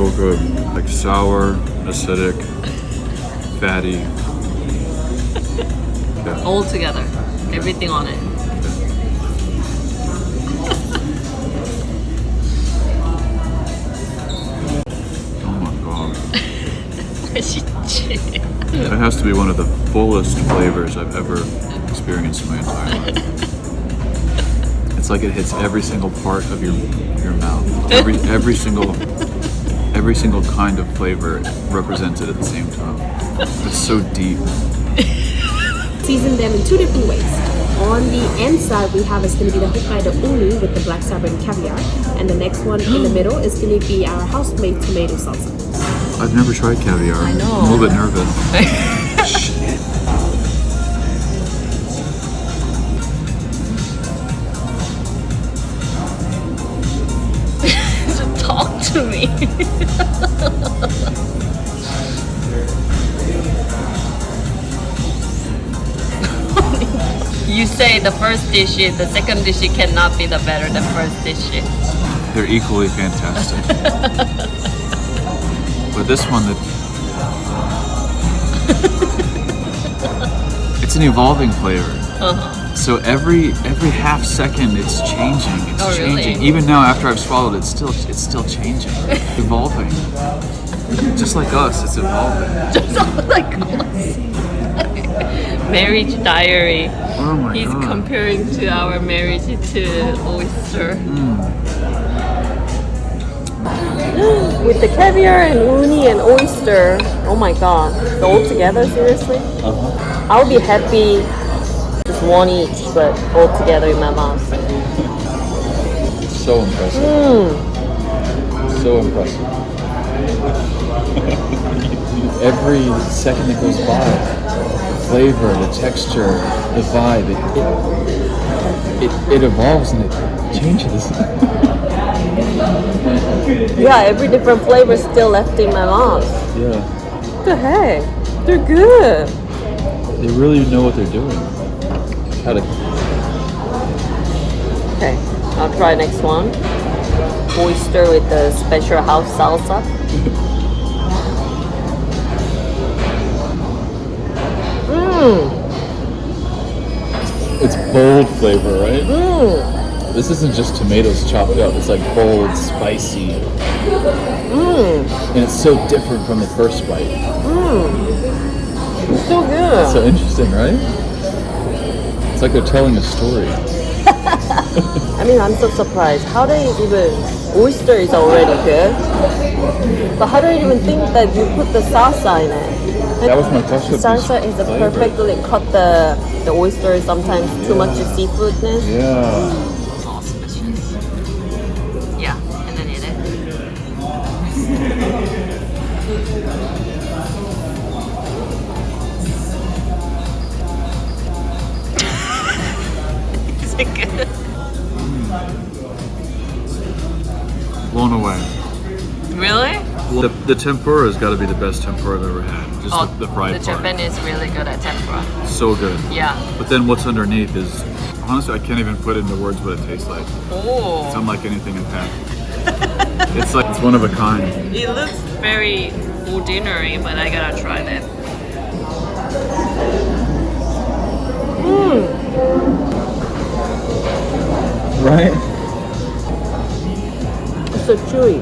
so good. Like sour, acidic, fatty. Yeah. All together. Everything on it. Oh my god. 맛있지? That has to be one of the fullest flavors I've ever experienced in my entire life. It's like it hits every single part of your mouth. Every single kind of flavor represented at the same time. It's so deep. Season them in two different ways. On the end side, we have is going to be the Hokkaido unu with the black sour and caviar, and the next one in the middle is going to be our house-made tomato salsa. I've never tried caviar. I know. I'm a little bit nervous. So talk to me. You say the first dish is the second dish cannot be the better than first dish. They're equally fantastic. But this one, it's an evolving flavor. So every half second, it's changing. It's changing. Really? Even now, after I've swallowed, it's still changing, evolving. Just like us, it's evolving. Just like us. Marriage diary. Oh my He's god. comparing to our marriage to oyster. With the caviar and uni and oyster. Oh my god. All together, seriously? I would be happy just one each, but all together in my mouth. So impressive. So impressive. Every second that goes by, the flavor, the texture, the vibe, it evolves and it changes. Yeah, every different flavor is still left in my mouth. Yeah. What the heck? They're good. They really know what they're doing. How to... Okay, I'll try next one. Oyster with the special house salsa. It's bold flavor, right? This isn't just tomatoes chopped up. It's like bold, spicy. And it's so different from the first bite. It's so good. So interesting, right? It's like they're telling a story. I mean, I'm so surprised. How they even... Oyster is already good. But how do you even think that you put the salsa in it? That was my question. Salsa is a perfectly cut the oyster, sometimes too much seafoodness. Yeah. Auspicious. Yeah, and then eat it. Is it good? Blown away. Really? The tempura has got to be the best tempura I've ever had. Just the fried the part. Japan is really good at tempura. So good. Yeah. But then what's underneath is, honestly, I can't even put into words what it tastes like. Oh. It's unlike anything I've had. It's like, it's one of a kind. It looks very ordinary, but I gotta try that. Right? It's so chewy.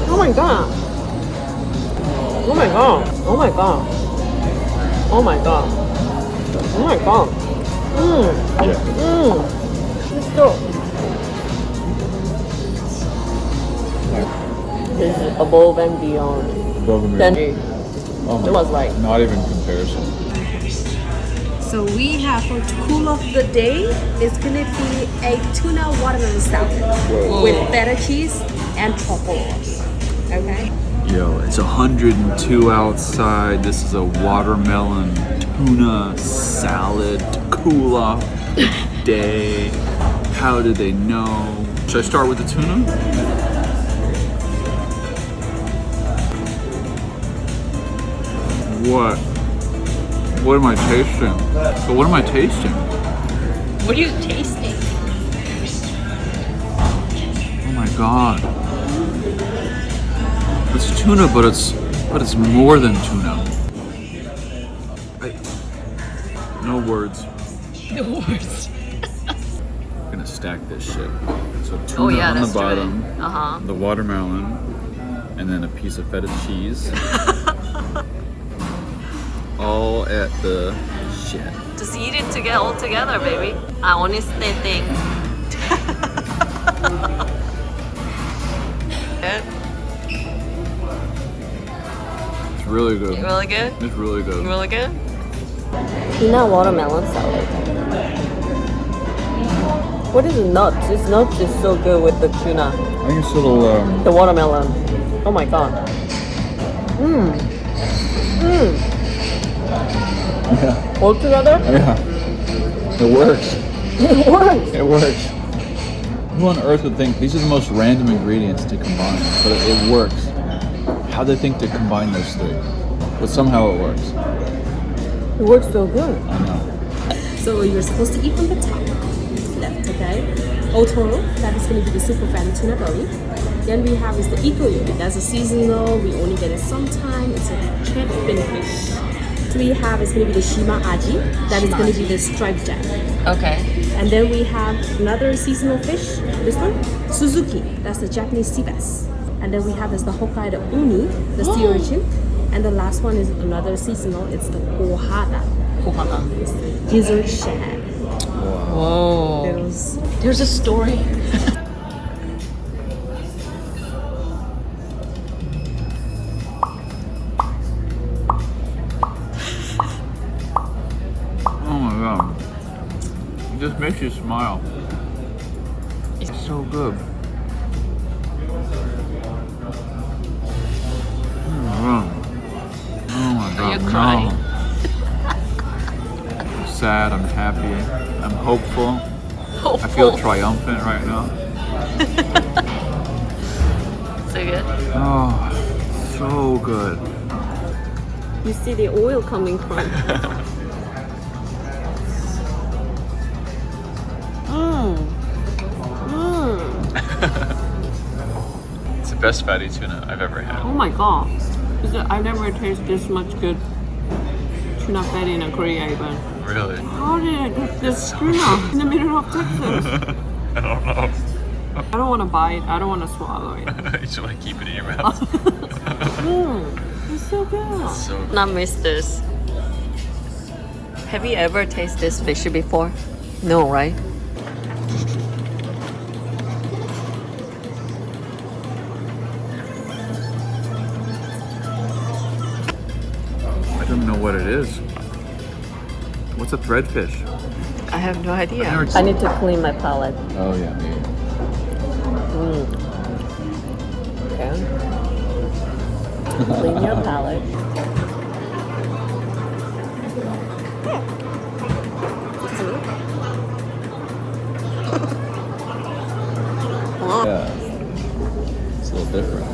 Oh my god. Oh my god. Oh my god. Oh my god. Oh my god. Yeah. It's so... This is above and beyond. Above and Then beyond. Oh my it was like... Not even comparison. So we have for to cool off the day, it's gonna be a tuna watermelon salad with feta cheese and truffle. Okay. Yo, it's 102 outside. This is a watermelon tuna salad to cool off the day. How did they know? Should I start with the tuna? What? What am I tasting? So what am I tasting? What are you tasting? god. It's tuna, but it's more than tuna. No words. No words. I'm gonna stack this shit. So tuna on the bottom, the watermelon, and then a piece of feta cheese. All at the shit. Just eat it together, all together, baby. I honestly think. It's really good. Really good? It's really good. Really good? Peanut watermelon salad. What is nuts? This nuts is so good with the tuna. I think it's a little The watermelon. Oh my god. yeah. All together? Yeah. It works. It works. It works. Who on earth would think these are the most random ingredients to combine, but it works. How do they think to combine those three? But somehow it works. It works so good. I know. So you're supposed to eat from the top left, okay? Otoro, that is going to be the super fatty tuna belly. Then we have is the ikoyomi. That's a seasonal. We only get it sometime. It's a red fin fish. So we have is going to be the shima aji. That is going to be the striped jam. Okay. And then we have another seasonal fish. This one, Suzuki. That's the Japanese sea bass. And then we have is the Hokkaido uni, the sea urchin. And the last one is another seasonal. It's the kohada. Kohada. It's the gizzard shad. Whoa. There's a story. Oh my god. It just makes you smile. It's so good. Oh my god. Are you crying? No. I'm sad, I'm happy, I'm hopeful. I feel triumphant right now. So good. Oh, so good. You see the oil coming from. It's the best fatty tuna I've ever had. Oh my god. I've never tasted this much good tuna fatty in a Korea even. Really? How did I get this tuna in the middle of Texas? I don't know. I don't want to bite. I don't want to swallow it. You just want to keep it in your mouth. It's so good. So good. Not miss this. Have you ever tasted this fish before? No, right? I don't know what it is. What's a threadfish? I have no idea. never- I need to clean my palate. Oh yeah, maybe. Okay. Clean your palate. Yeah. It's a little different.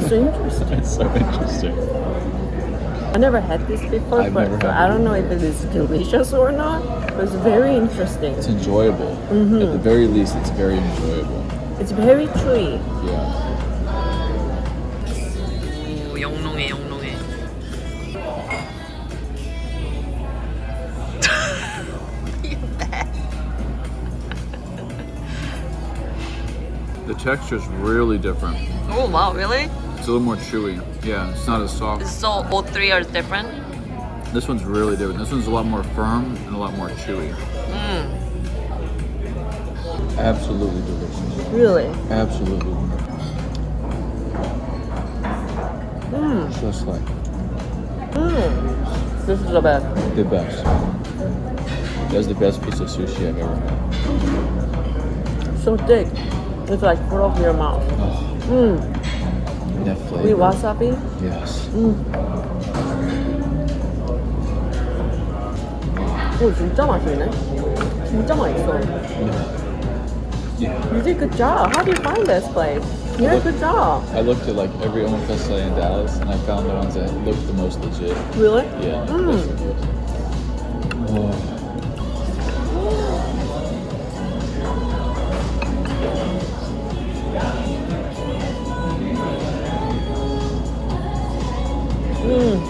So interesting. It's so interesting. I never had this before, I've but never so had I it don't know if it is delicious or not. But it's very interesting. It's enjoyable. At the very least, it's very enjoyable. It's very chewy. Yeah. 오, 영롱해, 영롱해. The texture's really different. Oh wow, really? It's a little more chewy. Yeah, it's not as soft. So all three are different? This one's really different. This one's a lot more firm and a lot more chewy. Absolutely delicious. Really? Absolutely wonderful. Just like This is the best. the best. That's the best piece of sushi I've ever had. So thick. It's like full of your mouth. That With flavor. wasabi? Yes. 오, 진짜 맛있네. 진짜 맛있어. Yeah. You did a good job. How do you find this place? You did a good job. I looked at like every omakase in Dallas, and I found the ones that looked the most legit. Really? Yeah. Those were good. Oh. Good.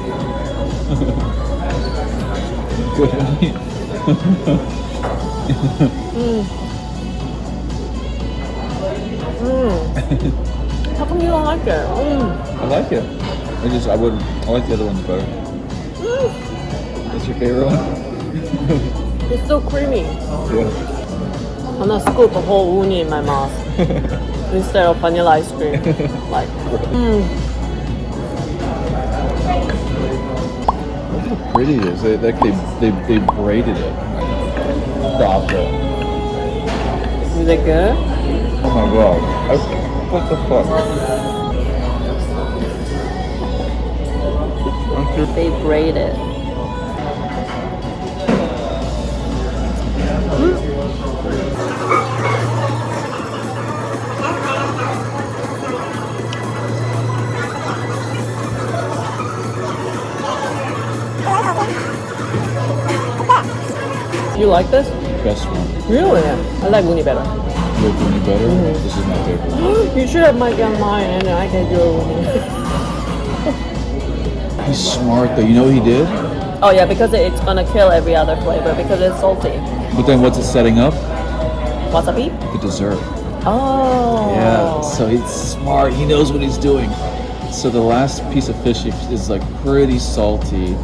How come you don't like it? I like it. I like the other ones better. What's your favorite one? It's so creamy. Yeah. I'm gonna scoop a whole uni in my mouth instead of vanilla ice cream. Like, Look how pretty it is. They braided it. Stop it. is it good? Oh my god. What the fuck? They braid it. You like this? Best one. Really? I like uni better. You like uni better? This is my favorite. You should have get mine and then I can do uni. He's smart though. You know what he did? Oh yeah, because it's gonna kill every other flavor because it's salty. But then what's it setting up? Wasabi? The dessert. Oh. Yeah. So he's smart. He knows what he's doing. So the last piece of fish is like pretty salty,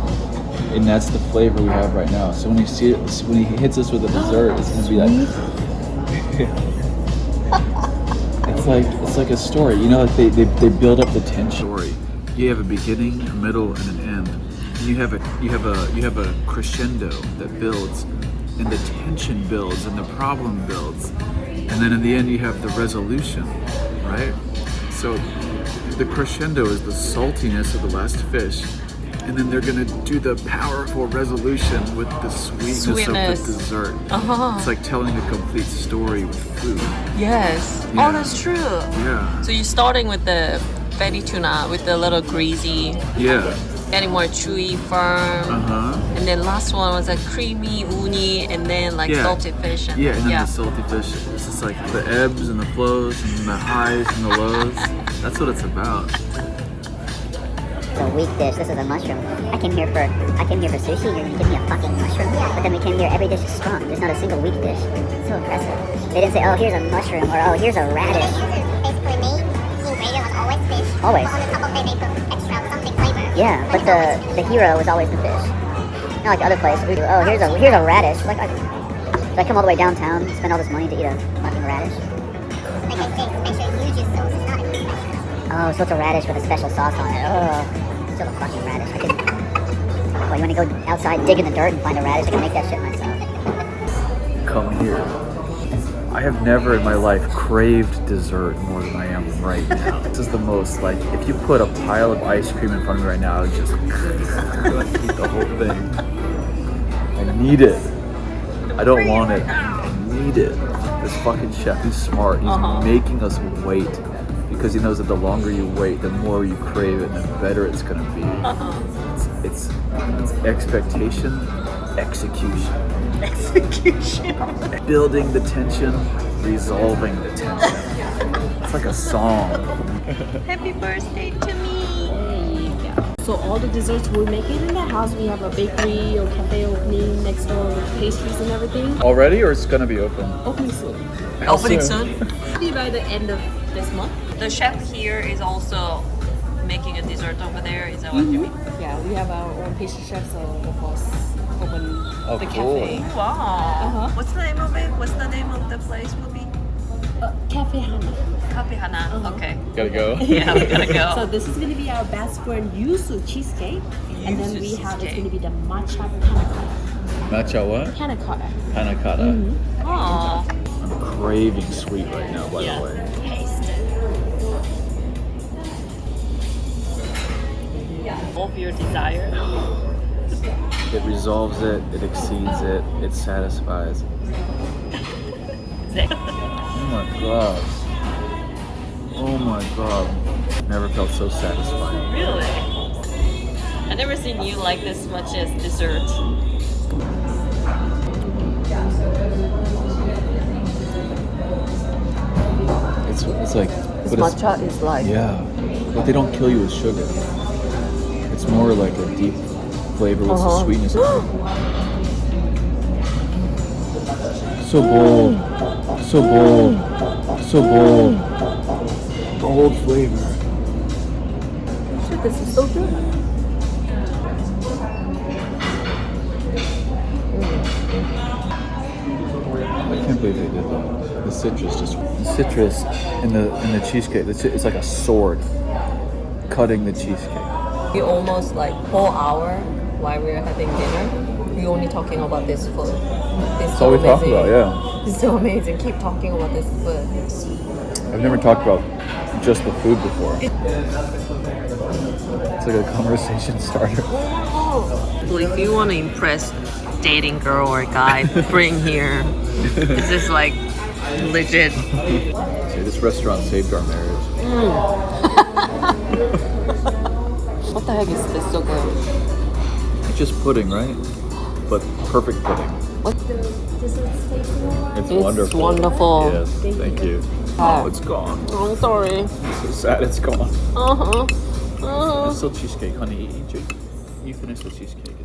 and that's the flavor we have right now. So when he hits us with a dessert, it's gonna be like. It's like a story. You know, like they build up the tension. Story. You have a beginning, a middle, and an end. And you have a crescendo that builds, and the tension builds, and the problem builds, and then in the end you have the resolution, right? So the crescendo is the saltiness of the last fish, and then they're gonna do the powerful resolution with the sweetness. Of the dessert. It's like telling a complete story with food. Yes. Yeah. Oh, that's true. Yeah. So you're starting with the fatty tuna with the little greasy, Yeah. getting more chewy, firm, and then last one was a creamy uni, and then like Yeah. salty fish. And Yeah, and then the salty fish. It's just like the ebbs and the flows and the highs and the lows. That's what it's about. It's a weak dish. This is a mushroom. I came here for sushi. You're gonna give me a fucking mushroom? But then we came here. Every dish is strong. There's not a single weak dish. It's so impressive. They didn't say, oh, here's a mushroom or oh, here's a radish. Basically, main ingredient was always fish. Always. But on the top of it, they put extra something flavor. Yeah, but the hero was always the fish. Not like the other place. We do. Oh, here's a radish. Like, I come all the way downtown, spend all this money to eat a fucking radish. Like I say, special huge sauce. It's not a special. Oh, so it's a radish with a special sauce on it. Oh, still a fucking radish. Well, you want to go outside, dig in the dirt, and find a radish? I can make that shit myself. Come here. I have never in my life craved dessert more than I am right now. This is the most, like, if you put a pile of ice cream in front of me right now, I would just eat the whole thing. I need it. I don't want it. I need it. This fucking chef, he's smart. He's making us wait because he knows that the longer you wait, the more you crave it, and the better it's gonna be. It's expectation, execution. Building the tension, resolving the tension. It's like a song. Happy birthday to me. So all the desserts we're making in the house, we have a bakery or cafe opening next door with pastries and everything. Already, or it's gonna be open? Opening soon. Opening soon. Maybe by the end of this month. The chef here is also making a dessert over there. Is that what you mean? Yeah, we have our own pastry chef, so of course open the cool. cafe. Wow. What's the name of it? What's the name of the place will be? Cafe Hana. Cafe Hana. Okay. Gotta go. Yeah, we gotta go. So this is going to be our best friend yuzu cheesecake, and then we have it's going to be the matcha panna cotta. Matcha what? Panna cotta. Panna cotta. Aww. I'm craving sweet right now, by the way. Taste it. All of your desire. It resolves it, it exceeds it, it satisfies. Oh my god. Oh my god. Never felt so satisfying. Really? I've never seen you like this much as dessert. It's like This matcha is like yeah, but they don't kill you with sugar. It's It's more like a deep flavor with some sweetness. So bold. So bold. So bold. Bold flavor. Shit, this is so good. I can't believe they did that. The citrus in the cheesecake. It's like a sword cutting the cheesecake. We almost like whole hour while we were having dinner. We only talking about this food. It's That's all we talk about, yeah. It's so amazing. Keep talking about this food. I've never talked about just the food before. It's like a conversation starter. So if you want to impress dating girl or guy, bring here. This is like legit. See, this restaurant saved our marriage. What the heck is this so good? It's just pudding, right? But perfect pudding. What? It's It's wonderful. wonderful. Yes, thank you. Oh, it's gone. I'm sorry. I'm so sad it's gone. Uh-huh. There's still cheesecake, honey. You finish the cheesecake.